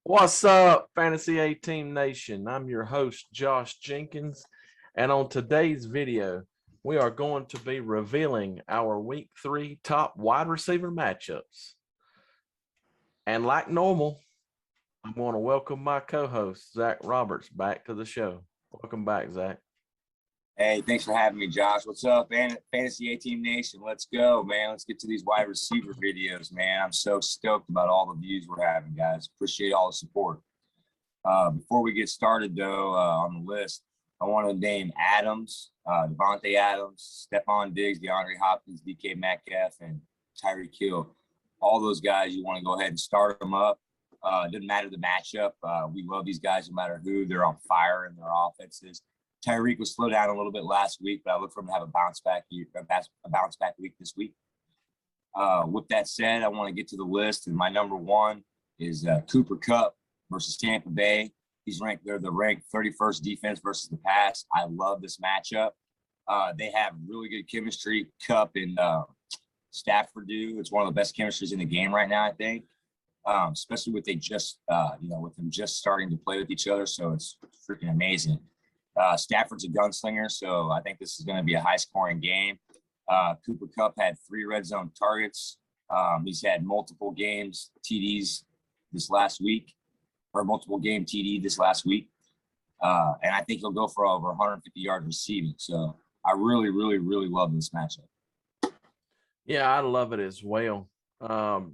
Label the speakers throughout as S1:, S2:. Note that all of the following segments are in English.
S1: What's up, Fantasy A Team Nation? I'm your host, Josh Jenkins, and on today's video, we are going to be revealing our Week 3 top wide receiver matchups. And like normal, I'm going to welcome my co-host, Zach Roberts, back to the show. Welcome back, Zach.
S2: Hey, thanks for having me, Josh. What's up, Fantasy A-Team Nation? Let's go, man. Let's get to these wide receiver videos, man. I'm so stoked about all the views we're having, guys. Appreciate all the support. Before we get started, though, on the list, I want to name Adams, Devontae Adams, Stephon Diggs, DeAndre Hopkins, DK Metcalf, and Tyreek Hill. All those guys, you want to go ahead and start them up. Doesn't matter the matchup. We love these guys no matter who. They're on fire in their offenses. Tyreek was slowed down a little bit last week, but I look for him to have a bounce back week this week. With that said, I want to get to the list, and my number one is Cooper Kupp versus Tampa Bay. They're the ranked 31st defense versus the pass. I love this matchup. They have really good chemistry. Kupp and Stafford do. It's one of the best chemistries in the game right now, I think. Especially with them just starting to play with each other. So it's freaking amazing. Stafford's a gunslinger, so I think this is going to be a high-scoring game. Cooper Kupp had 3 red zone targets. He's had multiple games TDs this last week, or multiple game TD this last week. And I think he'll go for over 150 yards receiving. So I really, really, really love this matchup.
S1: Yeah, I love it as well.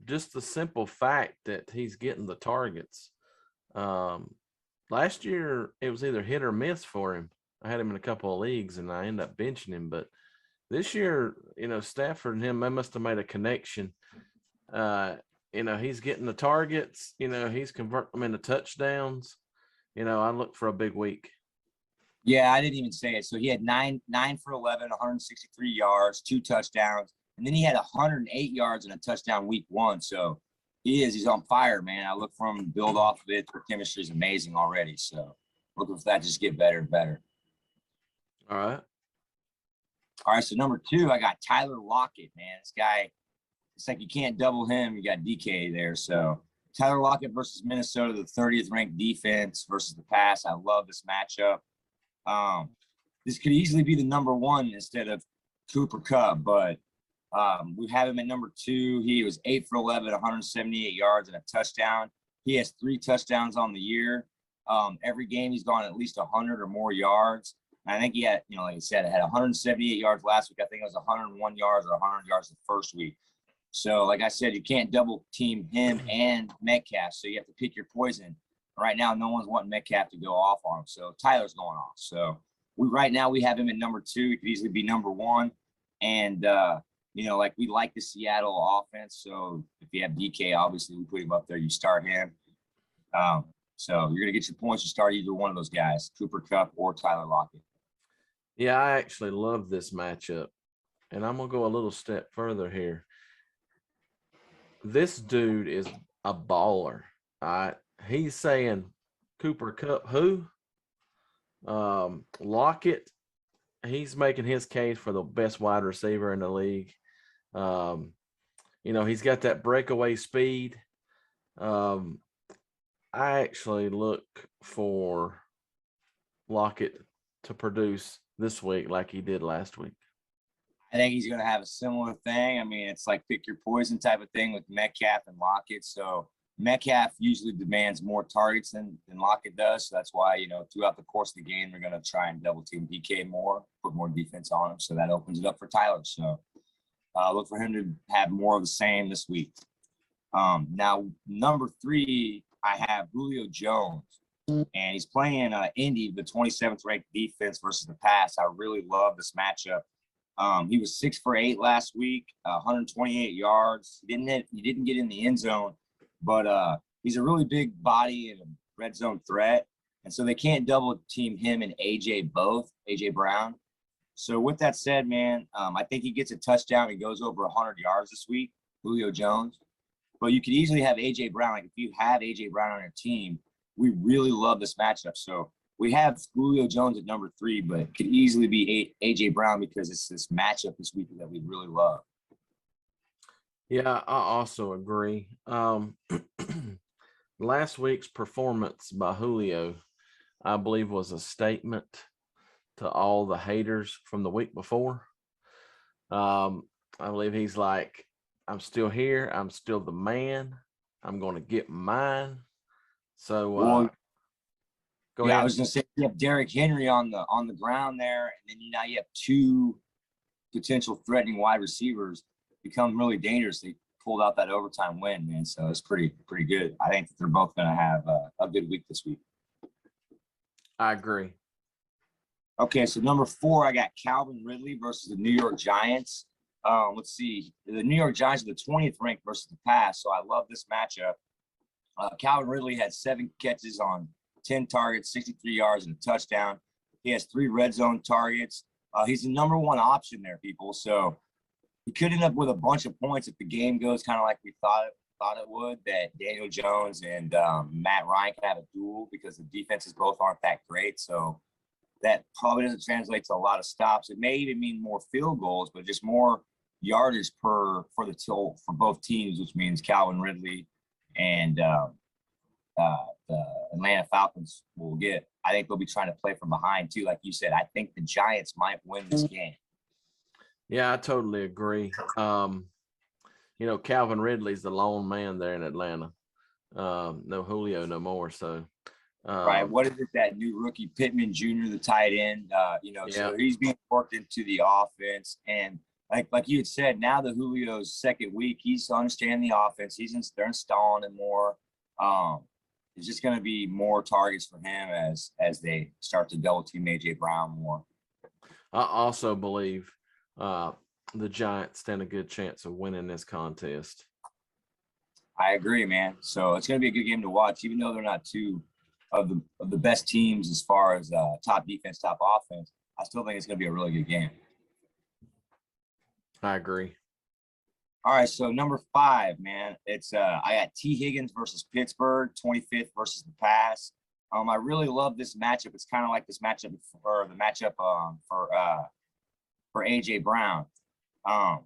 S1: Just the simple fact that he's getting the targets. Last year, it was either hit or miss for him. I had him in a couple of leagues, and I ended up benching him. But this year, Stafford and him, they must have made a connection. He's getting the targets. He's converting them into touchdowns. I look for a big week.
S2: Yeah, I didn't even say it. So he had 9 for 11, 163 yards, 2 touchdowns. And then he had 108 yards and a touchdown week 1. So he's on fire, man. I look for him to build off of it. Their chemistry is amazing already. So looking for that to just get better and better.
S1: All right.
S2: So number 2, I got Tyler Lockett, man. This guy, it's like you can't double him. You got DK there. So Tyler Lockett versus Minnesota, the 30th ranked defense versus the pass. I love this matchup. This could easily be the number 1 instead of Cooper Kupp, but we have him at number 2. He was 8 for 11, 178 yards and a touchdown. He has 3 touchdowns on the year. Every game he's gone at least 100 or more yards. And I think he had, like I said, had 178 yards last week. I think it was 101 yards or 100 yards the first week. So, like I said, you can't double team him and Metcalf. So you have to pick your poison. Right now, no one's wanting Metcalf to go off on him. So Tyler's going off. So right now we have him at number 2. He could easily be number 1. And we like the Seattle offense. So if you have DK, obviously we put him up there. You start him. So you're going to get your points to start either one of those guys, Cooper Kupp or Tyler Lockett.
S1: Yeah, I actually love this matchup. And I'm going to go a little step further here. This dude is a baller. All right. He's saying Cooper Kupp who? Lockett. He's making his case for the best wide receiver in the league. He's got that breakaway speed. I actually look for Lockett to produce this week like he did last week.
S2: I think he's going to have a similar thing. I mean, it's like pick your poison type of thing with Metcalf and Lockett. So Metcalf usually demands more targets than Lockett does. So that's why, throughout the course of the game, they're going to try and double team DK more, put more defense on him. So that opens it up for Tyler. So look for him to have more of the same this week. Now, number 3, I have Julio Jones. And he's playing Indy, the 27th ranked defense versus the pass. I really love this matchup. He was 6 for 8 last week, 128 yards. He didn't get in the end zone, but he's a really big body and a red zone threat. And so they can't double team him and AJ Brown. So with that said, man, I think he gets a touchdown and goes over 100 yards this week, Julio Jones. But you could easily have AJ Brown. Like if you have AJ Brown on your team, we really love this matchup. So we have Julio Jones at number 3, but it could easily be AJ Brown because it's this matchup this week that we really love.
S1: Yeah, I also agree. last week's performance by Julio, I believe, was a statement to all the haters from the week before. I believe he's like, I'm still here. I'm still the man. I'm going to get mine. So, go
S2: yeah,
S1: ahead.
S2: I was going to say you have Derrick Henry on the ground there, and then now you have two potential threatening wide receivers become really dangerous. They pulled out that overtime win, man. So it's pretty good. I think that they're both going to have a good week this week.
S1: I agree.
S2: Okay, so number 4, I got Calvin Ridley versus the New York Giants. Let's see. The New York Giants are the 20th ranked versus the pass, so I love this matchup. Calvin Ridley had 7 catches on 10 targets, 63 yards, and a touchdown. He has 3 red zone targets. He's the number 1 option there, people. So he could end up with a bunch of points if the game goes kind of like we thought it would, that Daniel Jones and Matt Ryan can have a duel because the defenses both aren't that great. So that probably doesn't translate to a lot of stops. It may even mean more field goals, but just more yardage for both teams, which means Calvin Ridley and the Atlanta Falcons will get. I think they'll be trying to play from behind too. Like you said, I think the Giants might win this game.
S1: Yeah, I totally agree. Calvin Ridley's the lone man there in Atlanta. No Julio no more. So
S2: right. What is it, that new rookie Pittman Jr., the tight end? So he's being worked into the offense. And like you had said, now that Julio's second week, he's understanding the offense. They're installing it more. It's just going to be more targets for him as they start to double team AJ Brown more.
S1: I also believe the Giants stand a good chance of winning this contest.
S2: I agree, man. So it's going to be a good game to watch, even though they're not two of the best teams as far as top defense, top offense. I still think it's going to be a really good game.
S1: I agree.
S2: All right, so number 5, man, it's I got T. Higgins versus Pittsburgh, 25th versus the pass. I really love this matchup. It's kind of like this matchup for AJ Brown. I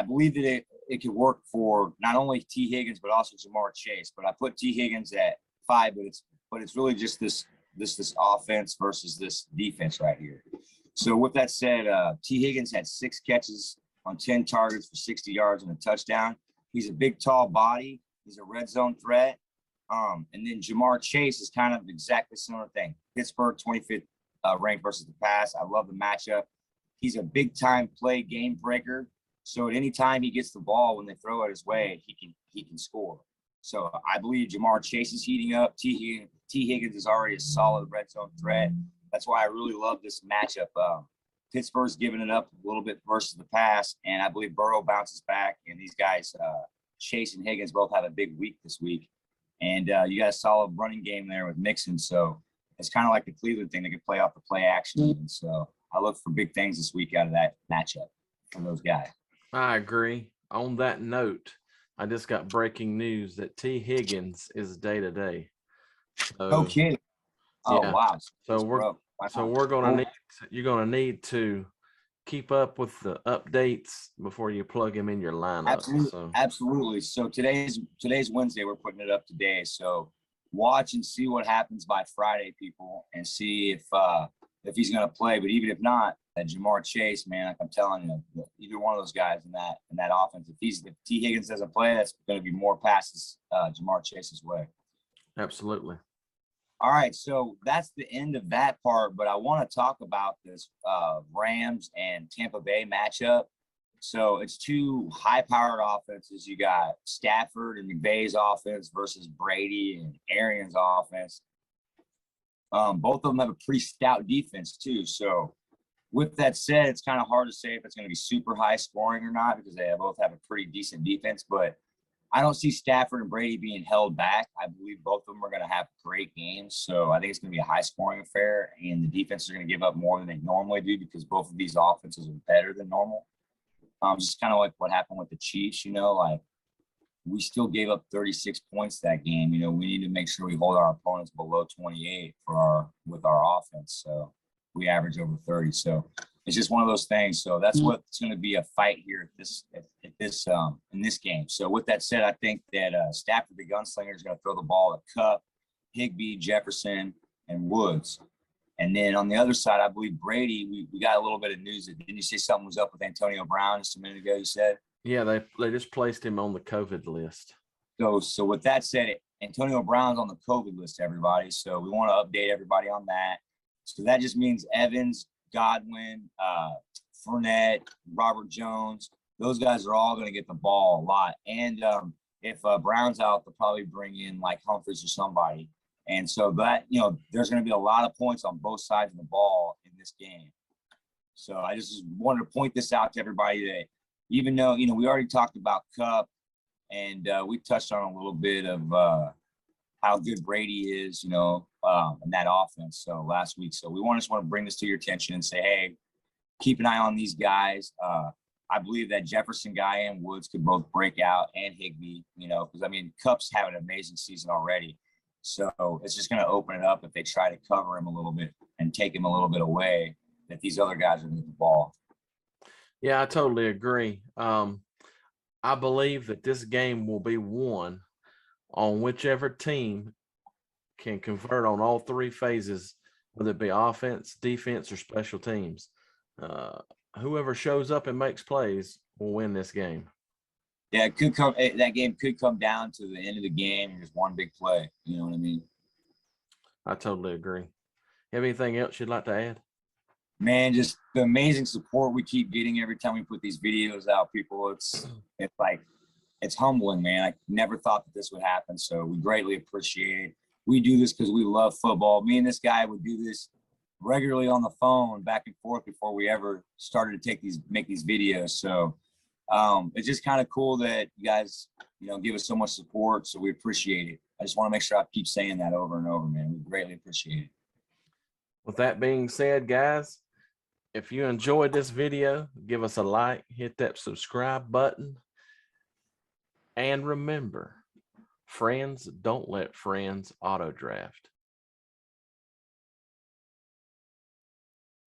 S2: believe that it could work for not only T. Higgins but also Jamar Chase. But I put T. Higgins at 5, but it's really just this offense versus this defense right here. So with that said, T. Higgins had 6 catches on 10 targets for 60 yards and a touchdown. He's a big, tall body. He's a red zone threat. And then Jamar Chase is kind of exactly similar thing. Pittsburgh 25th ranked versus the pass. I love the matchup. He's a big time play game breaker. So at any time he gets the ball, when they throw it his way, he can score. So I believe Jamar Chase is heating up. T. Higgins is already a solid red zone threat. That's why I really love this matchup. Pittsburgh's giving it up a little bit versus the pass, and I believe Burrow bounces back. And these guys, Chase and Higgins, both have a big week this week. And you got a solid running game there with Mixon. So it's kind of like the Cleveland thing. They can play off the play action. And so I look for big things this week out of that matchup from those guys.
S1: I agree. On that note, I just got breaking news that T. Higgins is day-to-day.
S2: No kidding. Oh,
S1: yeah.
S2: wow.
S1: You're gonna need to keep up with the updates before you plug him in your lineup.
S2: Absolutely. So today's Wednesday. We're putting it up today. So watch and see what happens by Friday, people, and see if he's going to play. But even if not, that Jamar Chase, man, like I'm telling you, either one of those guys in that offense, if T. Higgins doesn't play, that's going to be more passes Jamar Chase's way.
S1: Absolutely.
S2: All right, so that's the end of that part, but I want to talk about this Rams and Tampa Bay matchup. So it's 2 high-powered offenses. You got Stafford and McVay's offense versus Brady and Arians' offense. Both of them have a pretty stout defense too. So with that said, it's kind of hard to say if it's going to be super high scoring or not because they both have a pretty decent defense, but I don't see Stafford and Brady being held back. I believe both of them are going to have great games. So I think it's going to be a high-scoring affair, and the defenses are going to give up more than they normally do because both of these offenses are better than normal. Just kind of like what happened with the Chiefs, like we still gave up 36 points that game. We need to make sure we hold our opponents below 28 with our offense. So we average over 30. So it's just one of those things. So that's what's going to be a fight here in this game. So with that said, I think that Stafford the Gunslinger is going to throw the ball at Kupp, Higbee, Jefferson, and Woods. And then on the other side, I believe Brady, we got a little bit of news. Didn't you say something was up with Antonio Brown just a minute ago, you said?
S1: Yeah, they just placed him on the COVID list.
S2: So with that said, Antonio Brown's on the COVID list, everybody. So we want to update everybody on that. So that just means Evans, Godwin, Fournette, Robert Jones, those guys are all going to get the ball a lot. And if Brown's out, they'll probably bring in like Humphries or somebody. And so that, there's going to be a lot of points on both sides of the ball in this game. So I just wanted to point this out to everybody that even though, we already talked about Kupp and we touched on a little bit of how good Brady is, in that offense. So last week, so we just want to bring this to your attention and say, hey, keep an eye on these guys. I believe that Jefferson guy and Woods could both break out, and Higbee, because Kupp's having an amazing season already. So it's just going to open it up if they try to cover him a little bit and take him a little bit away, that these other guys are going to get the ball.
S1: Yeah, I totally agree. I believe that this game will be won on whichever team can convert on all three phases, whether it be offense, defense, or special teams. Whoever shows up and makes plays will win this game.
S2: Yeah, it could come. That game could come down to the end of the game and just one big play. You know what I mean?
S1: I totally agree. Have anything else you'd like to add?
S2: Man, just the amazing support we keep getting every time we put these videos out, people. It's humbling, man. I never thought that this would happen. So we greatly appreciate it. We do this because we love football. Me and this guy would do this regularly on the phone back and forth before we ever started to make these videos. So it's just kind of cool that you guys, give us so much support. So we appreciate it. I just want to make sure I keep saying that over and over, man. We greatly appreciate it.
S1: With that being said, guys, if you enjoyed this video, give us a like, hit that subscribe button. And remember, friends don't let friends auto draft.